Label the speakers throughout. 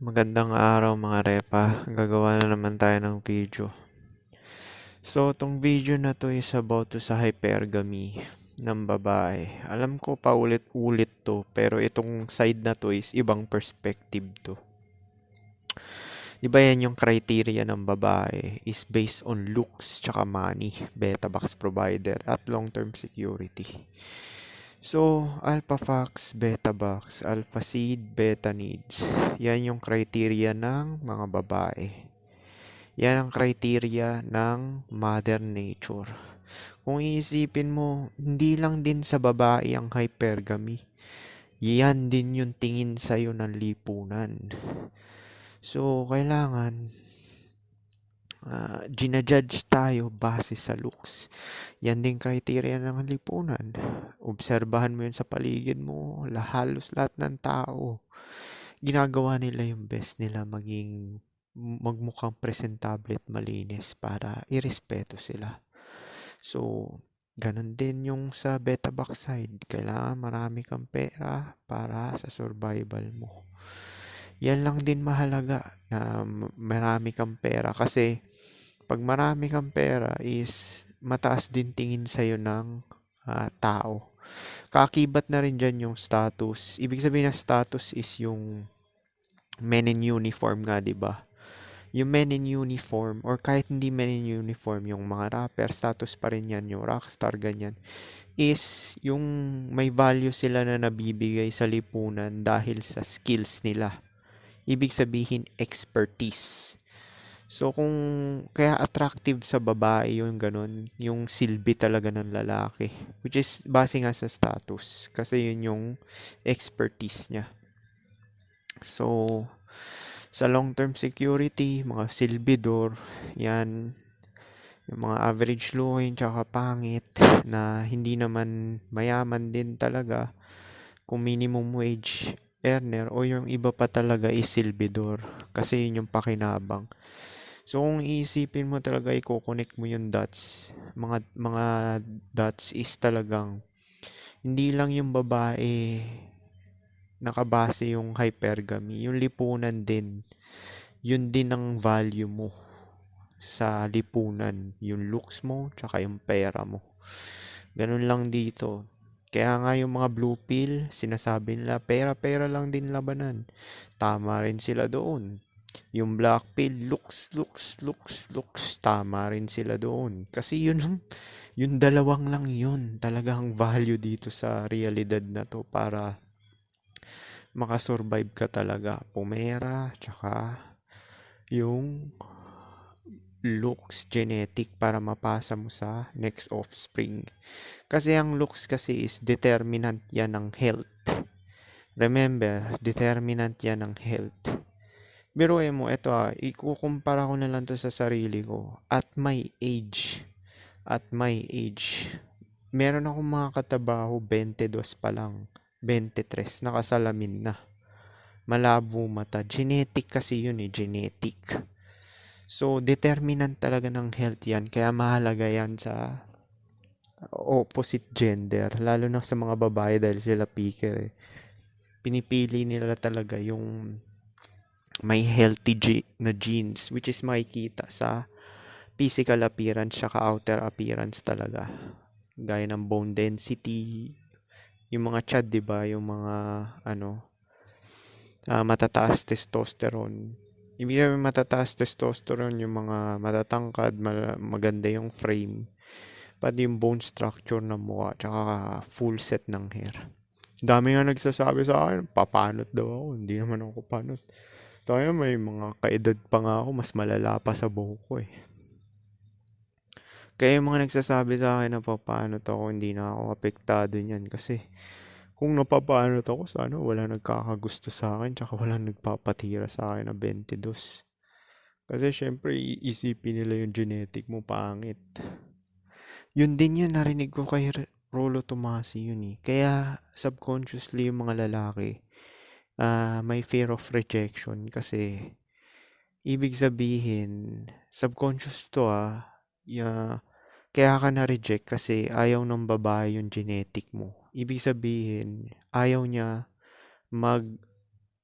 Speaker 1: Magandang araw mga repa. Gagawa na naman tayo ng video. So, tong video na to is about to sa hypergamy ng babae. Alam ko paulit-ulit to, pero itong side na to is ibang perspective to. Diba yan yung criteria ng babae is based on looks, tsaka money, beta box provider, at long-term security. So, alpha fox, beta box, alpha seed, beta needs. Yan yung criteria ng mga babae. Yan ang criteria ng Mother Nature. Kung iisipin mo, hindi lang din sa babae ang hypergamy. Yan din yung tingin sa'yo ng lipunan. So, kailangan ginajudge tayo base sa looks. Yan din criteria ng lipunan. Obserbahan mo yun sa paligid mo. Halos lahat ng tao. Ginagawa nila yung best nila magmukhang presentable at malinis para irespeto sila. So, ganun din yung sa beta backside. Kailangan marami kang pera para sa survival mo. Yan lang din mahalaga na marami kang pera kasi pag marami kang pera is mataas din tingin sa'yo ng tao. Kaakibat na rin dyan yung status. Ibig sabihin na status is yung men in uniform nga, di ba? Yung men in uniform or kahit hindi men in uniform, yung mga rapper, status pa rin yan, yung rockstar, ganyan, is yung may value sila na nabibigay sa lipunan dahil sa skills nila. Ibig sabihin, expertise. So, kung kaya attractive sa babae yung ganun, yung silbi talaga ng lalaki, which is base nga sa status, kasi yun yung expertise niya. So, sa long-term security, mga silbidor, yan, yung mga average looking tsaka pangit na hindi naman mayaman din talaga, kung minimum wage earner o yung iba pa talaga is silbidor kasi yun yung pakinabang. So kung iisipin mo talaga, i-connect mo yung dots, mga dots is talagang hindi lang yung babae nakabase yung hypergamy, yung lipunan din. Yun din ang value mo sa lipunan, yung looks mo tsaka yung pera mo. Ganun lang dito. Kaya nga yung mga blue pill, sinasabi nila, pera-pera lang din labanan. Tama rin sila doon. Yung black pill, looks, looks, looks, looks, tama rin sila doon. Kasi yung dalawang lang yun, talagang value dito sa realidad na to para makasurvive ka talaga. Pumera, tsaka yung looks genetic para mapasa mo sa next offspring. Kasi ang looks kasi is determinant yan ng health. Remember, determinant yan ng health. Biruin mo, ito ikukumpara ko na lang to sa sarili ko. At my age, meron akong mga katabaho, 22 pa lang, 23, nakasalamin na. Malabo mata. Genetic kasi yun genetic. So, determinant talaga ng health yan. Kaya mahalaga yan sa opposite gender. Lalo na sa mga babae dahil sila picker. Pinipili nila talaga yung may healthy na genes, which is makikita sa physical appearance saka outer appearance talaga. Gaya ng bone density, yung mga chad, di ba? Yung mga matataas testosterone. Ibig sabihin matataas testosterone, yung mga matatangkad, maganda yung frame, pati yung bone structure ng mukha, tsaka full set ng hair. Dami nga nagsasabi sa akin, papanot daw ako. Hindi naman ako panot. Tayo may mga kaedad pa nga ako, mas malala pa sa buhok ko Kaya yung mga nagsasabi sa akin na papanot ako, hindi na ako apektado niyan kasi kung napapanot ako, sana wala nagkakagusto sa akin tsaka wala nagpapatira sa akin na 22. Kasi syempre, iisipin nila yung genetic mo pangit. Yun din yun, narinig ko kay Rolo Tomasi yun Kaya subconsciously yung mga lalaki, may fear of rejection kasi ibig sabihin, subconscious to kaya ka na-reject kasi ayaw ng babae yung genetic mo. Ibig sabihin, ayaw niya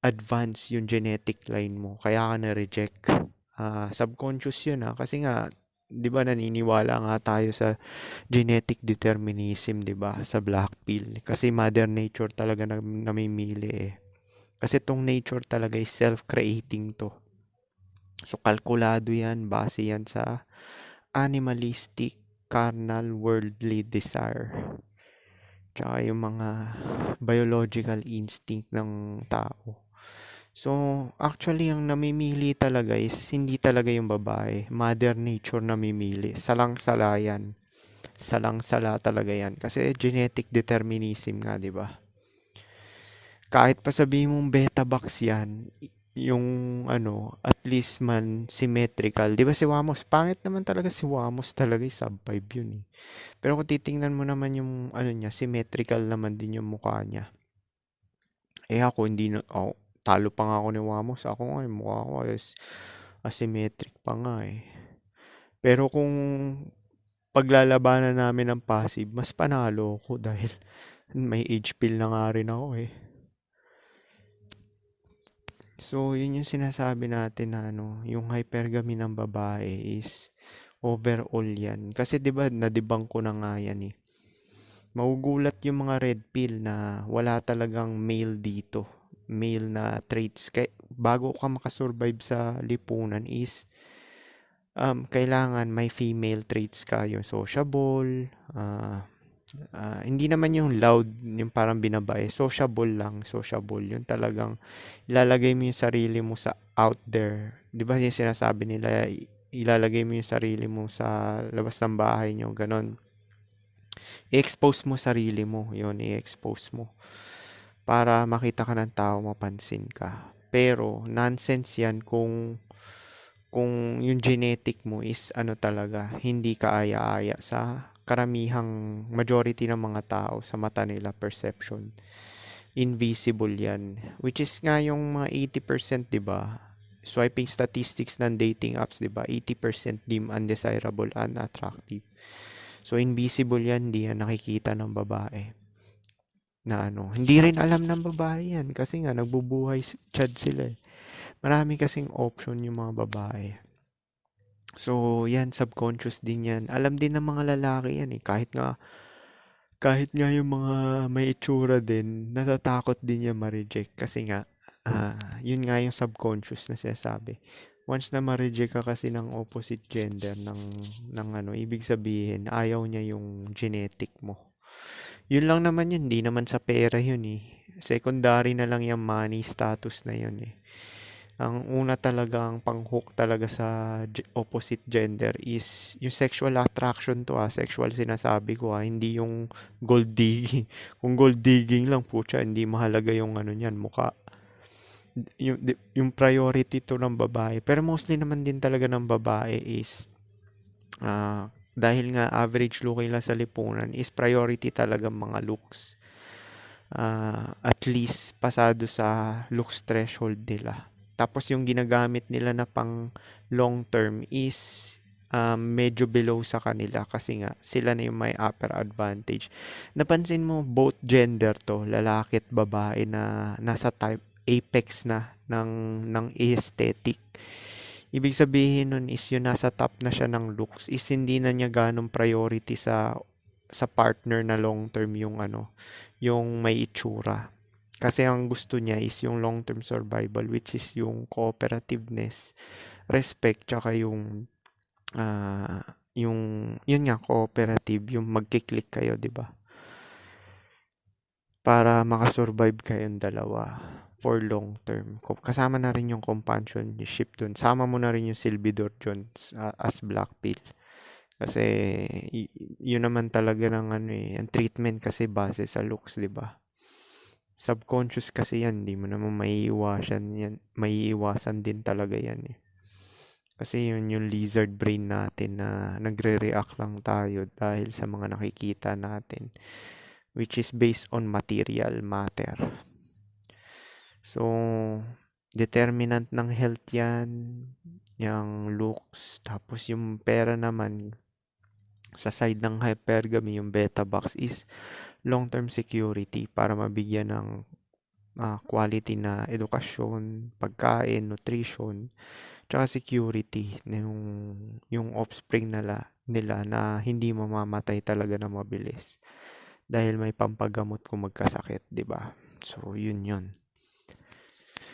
Speaker 1: advance yung genetic line mo, kaya ka na-reject. Subconscious yun kasi nga, di ba naniniwala nga tayo sa genetic determinism, di ba, sa black pill. Kasi Mother Nature talaga namimili eh. Kasi tong nature talaga is self-creating to. So, kalkulado yan, base yan sa animalistic, carnal, worldly desire. Tsaka yung mga biological instinct ng tao. So, actually, ang namimili talaga is hindi talaga yung babae. Mother Nature namimili. Salang-sala yan. Salang-sala talaga yan. Kasi genetic determinism nga, di ba? Kahit pa sabihin mong beta box yan, yung at least man symmetrical. Di ba si Wamos? Pangit naman talaga si Wamos talaga. Sub 5 yun eh. Pero kung titingnan mo naman yung niya, symmetrical naman din yung mukha niya. Ako hindi na, talo pa nga ako ni Wamos. Ako nga, yung mukha ko is asymmetric pa nga eh. Pero kung paglalabanan namin ng passive, mas panalo ko dahil may age pill na nga rin ako eh. So, yun yung sinasabi natin na yung hypergamy ng babae is overall yan. Kasi 'di ba nadibang ko na nga yan eh. Magugulat yung mga red pill na wala talagang male dito. Male na traits. Bago ka makasurvive sa lipunan is kailangan may female traits ka. Yung sociable, hindi naman yung loud, yung parang binabae. Sociable lang, sociable. Yung talagang ilalagay mo yung sarili mo sa out there. Di ba yung sinasabi nila, ilalagay mo yung sarili mo sa labas ng bahay nyo, ganon. I-expose mo sarili mo, yun, i-expose mo. Para makita ka ng tao, mapansin ka. Pero, nonsense yan kung yung genetic mo is talaga, hindi ka aya-aya sa karamihang majority ng mga tao sa mata nila perception. Invisible yan. Which is nga yung mga 80%, 'di ba? Swiping statistics ng dating apps, 'di ba? 80% deem undesirable, unattractive. So invisible yan, hindi yan nakikita ng babae. Na hindi rin alam ng babae yan kasi nga nagbubuhay chad sila eh. Marami kasing option yung mga babae. So, yan, subconscious din yan. Alam din ng mga lalaki yan eh. Kahit nga yung mga may itsura din, natatakot din yan ma-reject. Kasi nga, yun nga yung subconscious na sinasabi. Once na ma-reject ka kasi ng opposite gender, ng ibig sabihin, ayaw niya yung genetic mo. Yun lang naman yun, hindi naman sa pera yun eh. Secondary na lang yung money status na yun eh. Ang una talaga, ang pang-hook talaga sa opposite gender is yung sexual attraction to sexual sinasabi ko hindi yung gold digging. Kung gold digging lang putya, hindi mahalaga yung niyan, mukha. Yung priority to ng babae. Pero mostly naman din talaga ng babae is dahil nga average looking lang sa lipunan is priority talaga mga looks. At least pasado sa looks threshold nila. Tapos yung ginagamit nila na pang long term is medyo below sa kanila kasi nga sila na yung may upper advantage. Napansin mo both gender to, lalaki at babae na nasa type apex na ng aesthetic. Ibig sabihin nun is yung nasa top na siya ng looks is hindi na niya ganong priority sa partner na long term yung yung may itsura. Kasi ang gusto niya is yung long-term survival, which is yung cooperativeness, respect, tsaka yun nga, cooperative, yung magkiklik kayo, di ba? Para makasurvive kayong dalawa for long term. Kasama na rin yung companionship dun. Sama mo na rin yung Silvidor dun as black pill. Kasi yun naman talaga ng ang treatment kasi base sa looks, di ba? Subconscious kasi yan, di mo naman maiiwasan din talaga yan eh. Kasi yun yung lizard brain natin na nagre-react lang tayo dahil sa mga nakikita natin, which is based on material matter. So, determinant ng health yan, yung looks, tapos yung pera naman, sa side ng hypergamy, yung beta box is long-term security para mabigyan ng quality na edukasyon, pagkain, nutrition, tsaka security na yung offspring nila na hindi mamamatay talaga na mabilis dahil may pampagamot kung magkasakit, 'di ba? So, yun.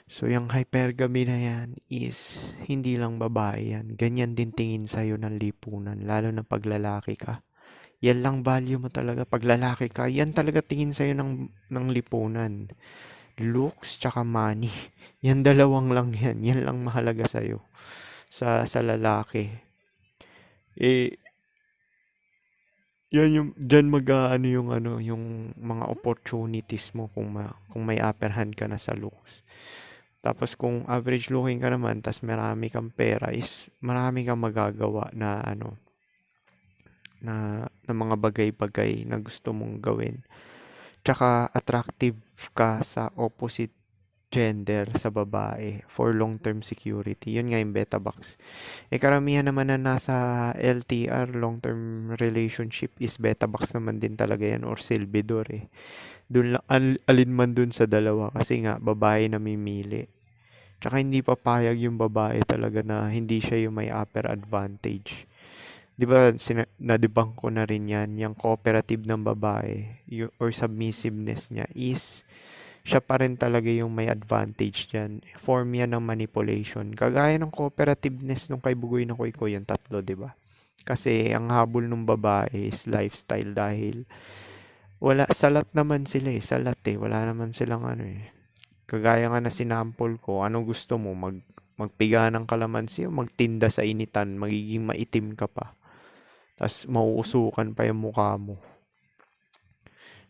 Speaker 1: So, yung hypergamy na yan is hindi lang babae yan. Ganyan din tingin sa'yo ng lipunan, lalo na pag lalaki ka. Yan lang value mo talaga. Pag lalaki ka, yan talaga tingin sa'yo ng lipunan. Looks tsaka money. Yan dalawang lang yan. Yan lang mahalaga sa'yo. Sa lalaki. Eh, yan yung, dyan ano yung mga opportunities mo kung may upper hand ka na sa looks. Tapos kung average looking ka naman, tas marami kang pera, is marami kang magagawa na mga bagay-bagay na gusto mong gawin. Tsaka attractive ka sa opposite gender sa babae for long-term security. Yun nga yung beta box. Karamihan naman na nasa LTR, long-term relationship, is beta box naman din talaga yan or silvidor eh. Dun lang, alin man dun sa dalawa kasi nga babae na mimili. Tsaka hindi papayag yung babae talaga na hindi siya yung may upper advantage. 'Di ba na-debunk ko na rin yan, yung cooperative ng babae or submissiveness niya is siya pa rin talaga yung may advantage dyan. Form yan ng manipulation. Kagaya ng cooperativeness nung kay Bugoy na Koy yung tatlo, 'di ba? Kasi ang habol ng babae is lifestyle dahil wala, salat naman sila eh. Salat eh. Wala naman silang Kagaya nga na sinampol ko, ano gusto mo? Magpiga ng kalamansi o magtinda sa initan, magiging maitim ka pa. Tapos mauusukan pa yung mukha mo.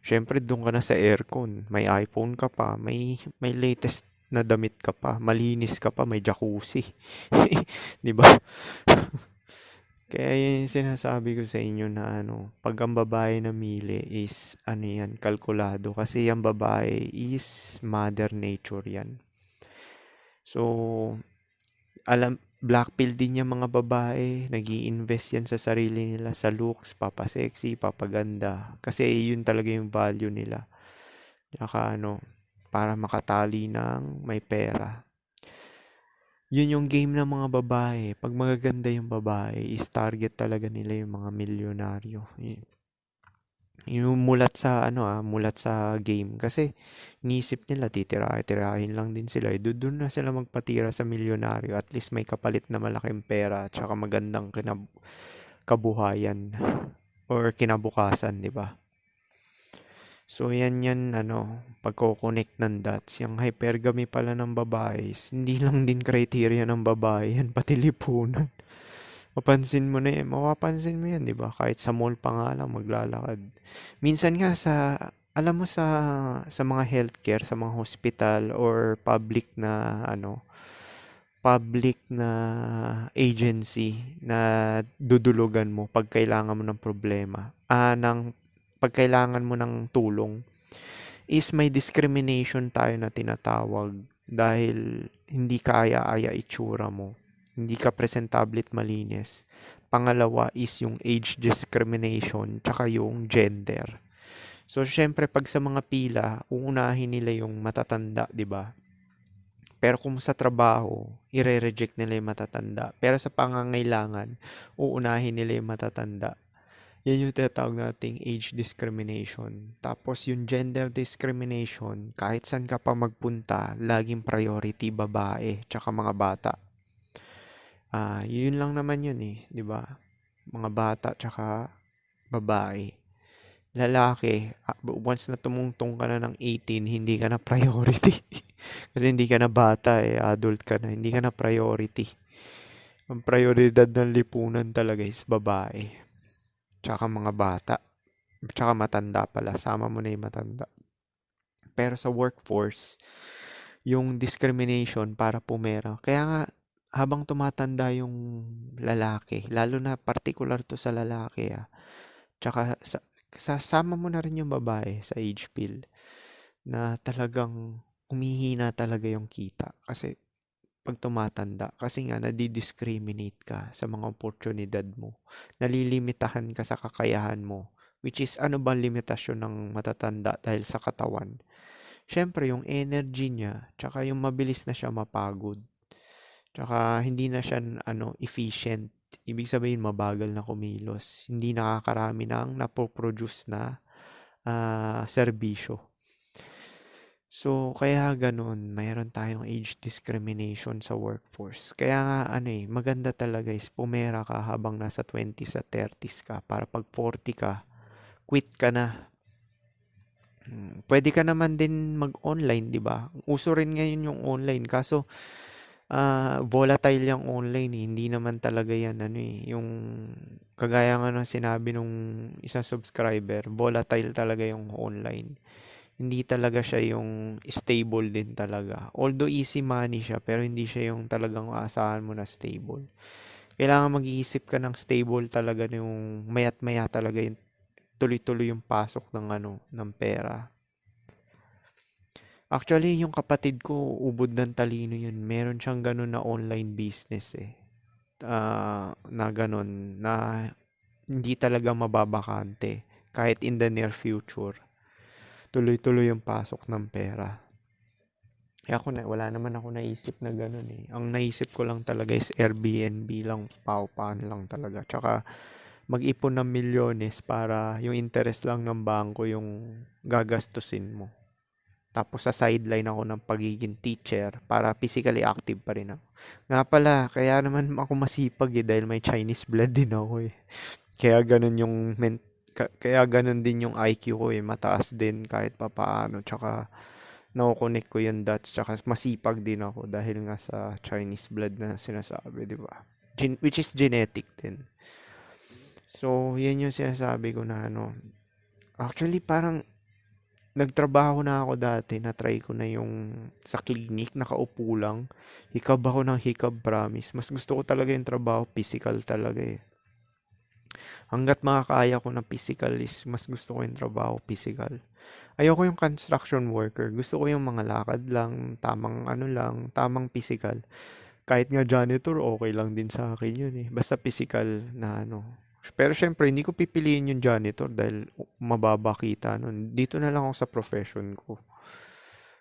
Speaker 1: Siyempre, doon ka na sa aircon. May iPhone ka pa, may latest na damit ka pa, malinis ka pa, may jacuzzi. 'Di ba? Kaya yun yung sinasabi ko sa inyo na pag ang babae na mili is yan, kalkulado. Kasi yung babae is mother nature yan. So, black pill din yung mga babae. Nag-i-invest yan sa sarili nila, sa looks, papasexy, papaganda. Kasi yun talaga yung value nila. Tsaka para makatali ng may pera. Yun yung game ng mga babae. Pag magaganda yung babae, is target talaga nila yung mga milyonaryo. Yung mulat sa game. Kasi, inisip nila, titirahin lang din sila. Doon na sila magpatira sa milyonaryo. At least may kapalit na malaking pera. Tsaka magandang kabuhayan. Or kinabukasan, di ba? So, yan, pagko-connect ng dots. Yung hypergamy pala ng babae, hindi lang din criteria ng babae, yan pati lipunan. Mapapansin mo mo yan, di ba? Kahit sa mall pa nga lang, maglalakad. Minsan nga alam mo sa mga healthcare, sa mga hospital, or public na agency na dudulugan mo pag kailangan mo ng problema, pag kailangan mo ng tulong, is may discrimination tayo na tinatawag dahil hindi ka aya-aya itsura mo. Hindi ka presentable at malinis. Pangalawa is yung age discrimination tsaka yung gender. So, syempre, pag sa mga pila, uunahin nila yung matatanda, di ba? Pero kung sa trabaho, ire-reject nila yung matatanda. Pero sa pangangailangan, uunahin nila yung matatanda. Yan yung tinatawag nating age discrimination. Tapos yung gender discrimination, kahit saan ka pa magpunta, laging priority babae, tsaka mga bata. Yun lang naman yun eh, di ba? Mga bata, tsaka babae. Lalaki, once na tumungtong ka na ng 18, hindi ka na priority. Kasi hindi ka na bata eh, adult ka na, hindi ka na priority. Ang prioridad ng lipunan talaga is babae. Tsaka mga bata. Tsaka matanda pala. Sama mo na yung matanda. Pero sa workforce, yung discrimination para pumera. Kaya nga, habang tumatanda yung lalaki, lalo na particular to sa lalaki tsaka sama mo na rin yung babae sa age pill na talagang humihina talaga yung kita. Kasi pag tumatanda, kasi nga nadi-discriminate ka sa mga oportunidad mo. Nalilimitahan ka sa kakayahan mo. Which is, ano bang limitasyon ng matatanda dahil sa katawan? Siyempre yung energy niya, tsaka yung mabilis na siya mapagod. Tsaka hindi na siya efficient. Ibig sabihin mabagal na kumilos. Hindi nakakarami ng napoproduce na serbisyo. So, kaya ganun, mayroon tayong age discrimination sa workforce. Kaya nga, maganda talaga is pumera ka habang nasa 20s at 30s ka para pag 40 ka, quit ka na. Pwede ka naman din mag-online, di ba? Uso rin ngayon yung online, kaso volatile yung online eh. Hindi naman talaga yan, yung kagaya nga ng sinabi nung isang subscriber, volatile talaga yung online. Hindi talaga siya yung stable din talaga. Although easy money siya, pero hindi siya yung talagang aasahan mo na stable. Kailangan mag-iisip ka ng stable talaga yung mayat maya talaga yung tuloy-tuloy yung pasok ng pera. Actually, yung kapatid ko, ubod ng talino yun. Meron siyang ganun na online business eh. Na ganun, na hindi talaga mababakante kahit in the near future. Tuloy-tuloy yung pasok ng pera. Kaya wala naman ako naisip na ganun eh. Ang naisip ko lang talaga is Airbnb lang, paupahan lang talaga. Tsaka mag-ipon ng milyones para yung interest lang ng bangko yung gagastusin mo. Tapos sa sideline ako ng pagiging teacher para physically active pa rin ako. Nga pala, kaya naman ako masipag eh dahil may Chinese blood din ako eh. Kaya ganun kaya ganun din yung IQ ko eh, mataas din kahit papaano. Tsaka nako-connect ko yung dots, tsaka masipag din ako dahil nga sa Chinese blood na sinasabi, di ba? Which is genetic din. So, yan yung sinasabi ko na Actually, parang nagtrabaho na ako dati, na-try ko na yung sa clinic, nakaupo lang. Hikab ako ng hikab, promise. Mas gusto ko talaga yung trabaho, physical talaga eh. Hanggat makakaya ko ng physical is, mas gusto ko yung trabaho, physical. Ayoko yung construction worker. Gusto ko yung mga lakad lang, tamang physical. Kahit nga janitor, okay lang din sa akin yun eh. Basta physical na Pero syempre, hindi ko pipiliin yung janitor dahil mababa kita nun. Dito na lang ako sa profession ko.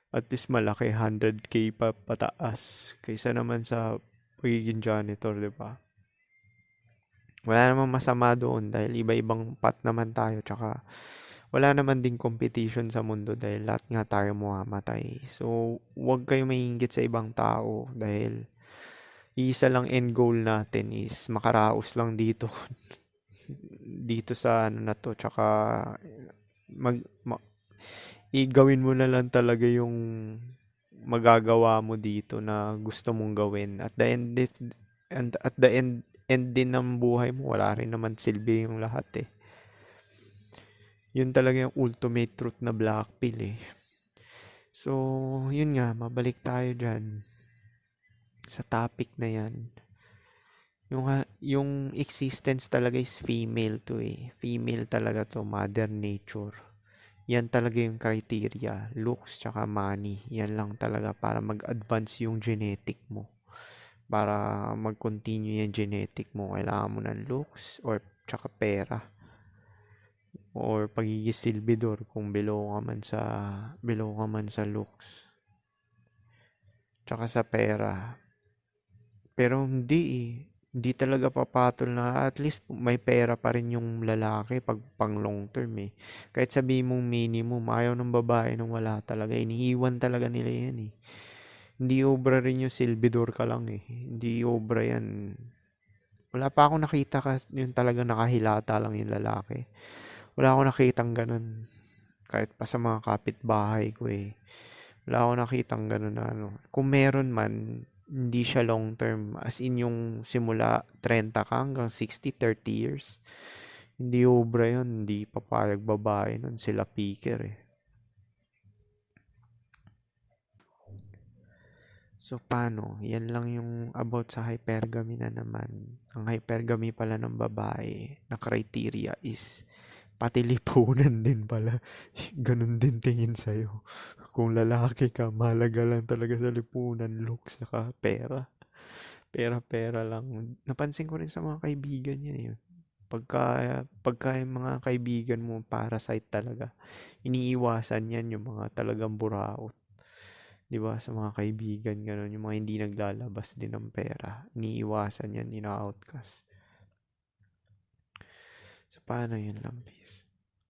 Speaker 1: At least malaki, 100K pa pataas. Kaysa naman sa pagiging janitor, di ba? Wala namang masama doon dahil iba-ibang path naman tayo. Tsaka wala naman ding competition sa mundo dahil lahat nga tayo mamamatay. So, huwag kayo mainggit sa ibang tao dahil isa lang end goal natin is makaraos lang dito. Dito sa na to. Tsaka mag, ma- igawin mo na lang talaga yung magagawa mo dito na gusto mong gawin. At the end din ng buhay mo, wala rin naman silbi yung lahat eh. Yun talaga yung ultimate truth na black pill eh. So, yun nga, mabalik tayo dyan sa topic na yan. Yung existence talaga is female to eh. Female talaga to, mother nature. Yan talaga yung criteria, looks tsaka money. Yan lang talaga para mag-advance yung genetic mo. Para mag-continue yung genetic mo, kailangan mo ng looks or tsaka pera. Or pagiging silbidor kung below ka man sa looks. Tsaka sa pera. Pero hindi eh. Hindi talaga papatol na at least may pera pa rin yung lalaki pang long term eh. Kahit sabihin mong minimum, ayaw ng babae nung wala talaga. Iniiwan talaga nila yan eh. Hindi obra rin yung silbidor ka lang eh. Hindi obra yan. Wala pa akong nakita yung talaga nakahilata lang yung lalaki. Wala akong nakitang ganun. Kahit pa sa mga kapitbahay ko eh. Wala akong nakitang ganun na Kung meron man, hindi siya long term. As in yung simula 30 ka hanggang 60, 30 years. Hindi obra yun. Hindi papayag babae nun. Sila picker eh. So, paano? Yan lang yung about sa hypergamy na naman. Ang hypergamy pala ng babae na criteria is pati lipunan din pala. Ganun din tingin sa'yo. Kung lalaki ka, mahalaga lang talaga sa lipunan, looks, saka pera. Pera lang. Napansin ko rin sa mga kaibigan niya yun. Pagka yung mga kaibigan mo parasite talaga, iniiwasan yan yung mga talagang buraot. 'Di ba? Sa mga kaibigan, gano'n, yung mga hindi naglalabas din ng pera. Iniiwasan yan, ina-outcast. So, paano yun, Lampis?